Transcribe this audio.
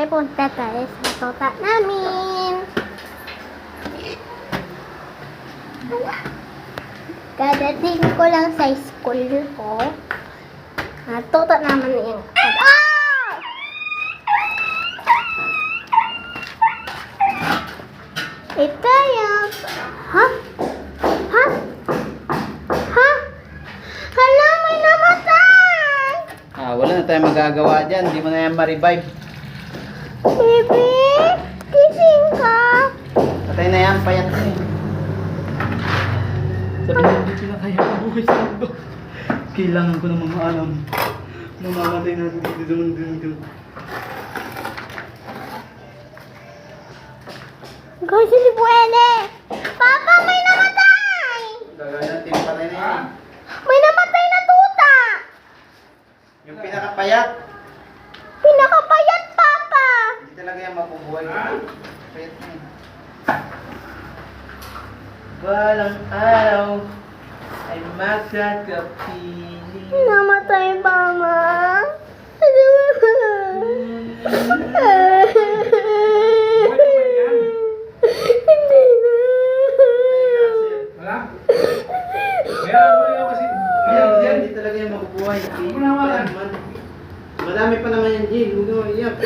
Siyempre, punta tayo sa tota namin. Kadating ko lang sa school ko. Tota naman yung... Ah! Ito yung... Ha? Ha? Ha? Hala, may namatay! Wala na tayong magagawa dyan. Hindi mo na yan ma-revive. Baby, gising ka. Patay na yan, payat na yan. Sabi niya, hindi ko na kaya mabuhay sa mundo. Kailangan ko na mamaalam. Mamamatay na dito sa mundo. Guys, hindi pwede. Papa, may namatay! Gagawin natin, patay na yan. May namatay na tuta! Yung pinakapayat. Pinakapayat, Papa! Hindi talaga yan mabubuhay. Payat na yan. Walang araw ay magkakapiling. Namatay, Mama. Hindi na. Wala? Kaya mo kasi. Hindi talaga yan mabubuhay. Madami pa naman yan, Jill. Huwag mo iyak.